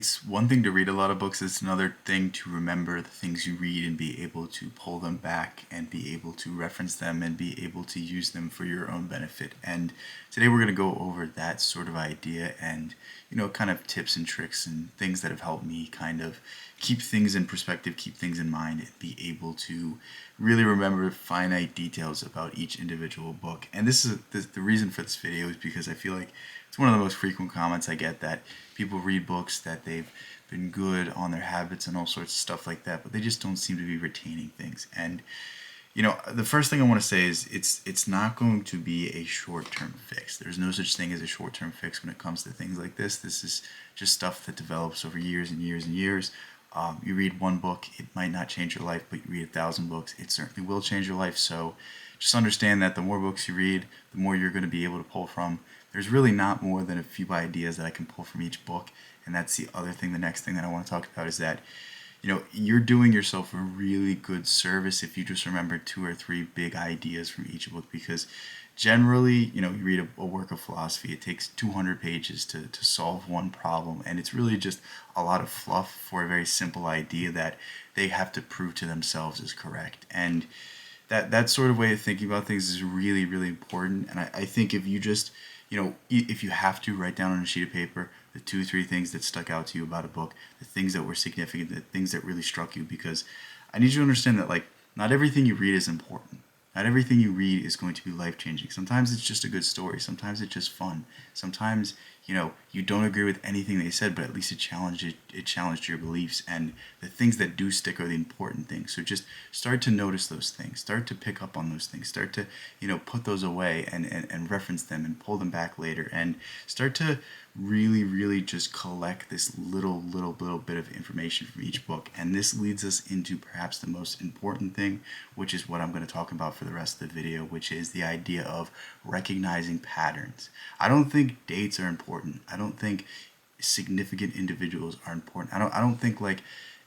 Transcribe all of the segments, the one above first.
It's one thing to read a lot of books, it's another thing to remember the things you read and be able to pull them back and be able to reference them and be able to use them for your own benefit. And today we're going to go over that sort of idea and, kind of tips and tricks and things that have helped me kind of keep things in perspective, keep things in mind, and be able to really remember finite details about each individual book. And the reason for this video is because I feel like it's one of the most frequent comments I get that people read books that they've been good on their habits and all sorts of stuff like that, but they just don't seem to be retaining things. And the first thing I want to say is it's not going to be a short-term fix. There's no such thing as a short-term fix when it comes to things like this. This is just stuff that develops over years and years and years. You read one book, it might not change your life, but you read 1,000 books, it certainly will change your life. So just understand that the more books you read, the more you're going to be able to pull from. There's really not more than a few ideas that I can pull from each book. And that's the other thing. The next thing that I want to talk about is that you're doing yourself a really good service if you just remember 2 or 3 big ideas from each book, because generally, you read a work of philosophy, it takes 200 pages to solve one problem, and it's really just a lot of fluff for a very simple idea that they have to prove to themselves is correct. And that sort of way of thinking about things is really, really important. And I think if you just, if you have to write down on a sheet of paper the 2 or 3 things that stuck out to you about a book, the things that were significant, the things that really struck you, because I need you to understand that, like, not everything you read is important. Not everything you read is going to be life-changing. Sometimes it's just a good story. Sometimes it's just fun. Sometimes, you don't agree with anything they said, but at least it challenged your beliefs. And the things that do stick are the important things. So just start to notice those things. Start to pick up on those things. Start to, put those away and reference them and pull them back later. And start to really, really just collect this little bit of information from each book. And this leads us into perhaps the most important thing, which is what I'm going to talk about for the rest of the video, which is the idea of recognizing patterns. I don't think dates are important. I don't think significant individuals are important. I don't think like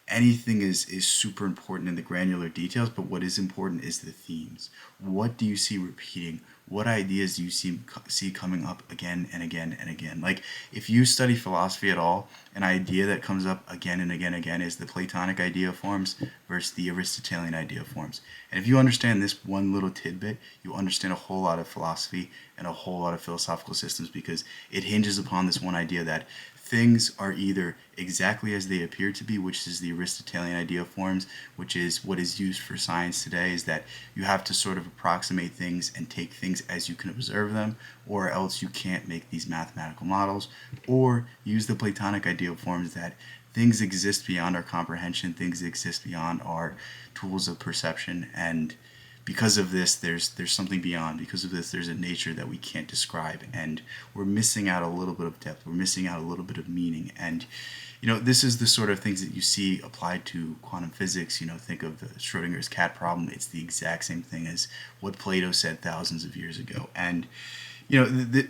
anything is super important in the granular details, but what is important is the themes. What do you see repeating? What ideas do you see coming up again and again and again? Like, if you study philosophy at all, an idea that comes up again and again and again is the Platonic idea of forms versus the Aristotelian idea of forms. And if you understand this one little tidbit, you understand a whole lot of philosophy and a whole lot of philosophical systems, because it hinges upon this one idea that things are either exactly as they appear to be, which is the Aristotelian idea of forms, which is what is used for science today, is that you have to sort of approximate things and take things as you can observe them, or else you can't make these mathematical models, or use the Platonic idea of forms that things exist beyond our comprehension, things exist beyond our tools of perception, and because of this, there's something beyond. Because of this, there's a nature that we can't describe, and we're missing out a little bit of depth. We're missing out a little bit of meaning. And this is the sort of things that you see applied to quantum physics. Think of the Schrodinger's cat problem. It's the exact same thing as what Plato said thousands of years ago. And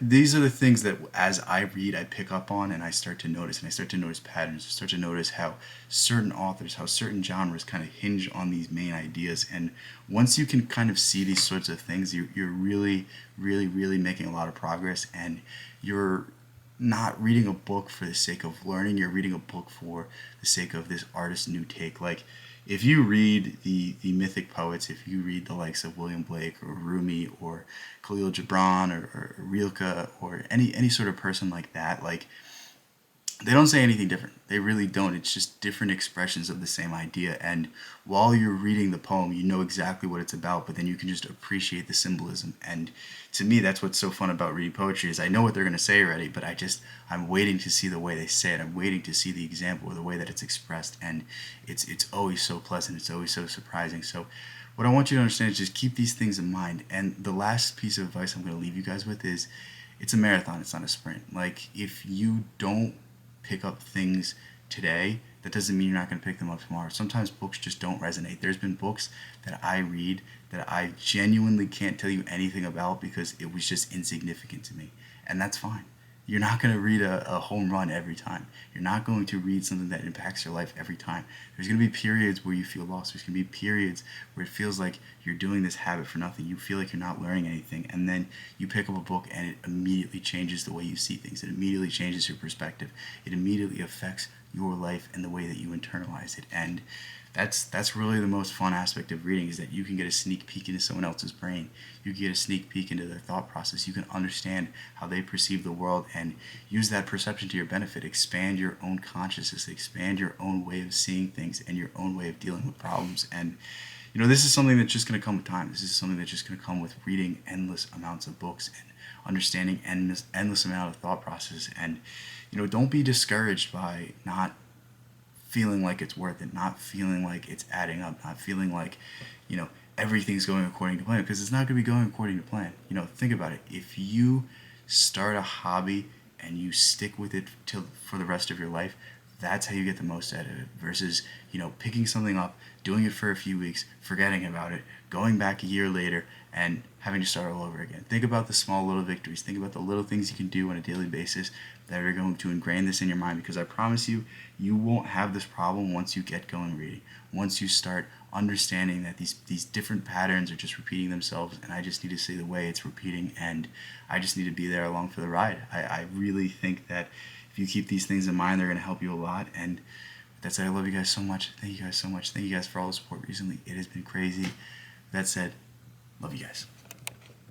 these are the things that as I read, I pick up on, and I start to notice, patterns. I start to notice how certain authors, how certain genres kind of hinge on these main ideas. And once you can kind of see these sorts of things, you're really, really, really making a lot of progress. And you're not reading a book for the sake of learning. You're reading a book for the sake of this artist's new take. Like, if you read the mythic poets, if you read the likes of William Blake or Rumi or Khalil Gibran or Rilke or any sort of person like that, like, they don't say anything different. They really don't. It's just different expressions of the same idea. And while you're reading the poem, you know exactly what it's about, but then you can just appreciate the symbolism. And to me, that's what's so fun about reading poetry, is I know what they're going to say already, but I'm waiting to see the way they say it. I'm waiting to see the example or the way that it's expressed. And it's always so pleasant. It's always so surprising. So what I want you to understand is just keep these things in mind. And the last piece of advice I'm going to leave you guys with is, it's a marathon. It's not a sprint. Like, if you don't pick up things today, that doesn't mean you're not going to pick them up tomorrow. Sometimes books just don't resonate. There's been books that I read that I genuinely can't tell you anything about because it was just insignificant to me. And that's fine. You're not going to read a home run every time. You're not going to read something that impacts your life every time. There's going to be periods where you feel lost. There's going to be periods where it feels like you're doing this habit for nothing. You feel like you're not learning anything. And then you pick up a book and it immediately changes the way you see things. It immediately changes your perspective. It immediately affects your life and the way that you internalize it. And that's really the most fun aspect of reading, is that you can get a sneak peek into someone else's brain. You can get a sneak peek into their thought process. You can understand how they perceive the world and use that perception to your benefit. Expand your own consciousness, expand your own way of seeing things and your own way of dealing with problems. And this is something that's just going to come with time. This is something that's just going to come with reading endless amounts of books and understanding endless amount of thought process. And don't be discouraged by not feeling like it's worth it, not feeling like it's adding up, not feeling like everything's going according to plan, because it's not going to be going according to plan. Think about it. If you start a hobby and you stick with it for the rest of your life, that's how you get the most out of it, versus picking something up, doing it for a few weeks, forgetting about it, going back a year later and having to start all over again. Think about the small little victories. Think about the little things you can do on a daily basis that are going to ingrain this in your mind, because I promise you, you won't have this problem once you get going reading. Once you start understanding that these different patterns are just repeating themselves, and I just need to see the way it's repeating, and I just need to be there along for the ride. I really think that if you keep these things in mind, they're going to help you a lot. And that said, I love you guys so much. Thank you guys so much. Thank you guys for all the support recently. It has been crazy. That said, love you guys.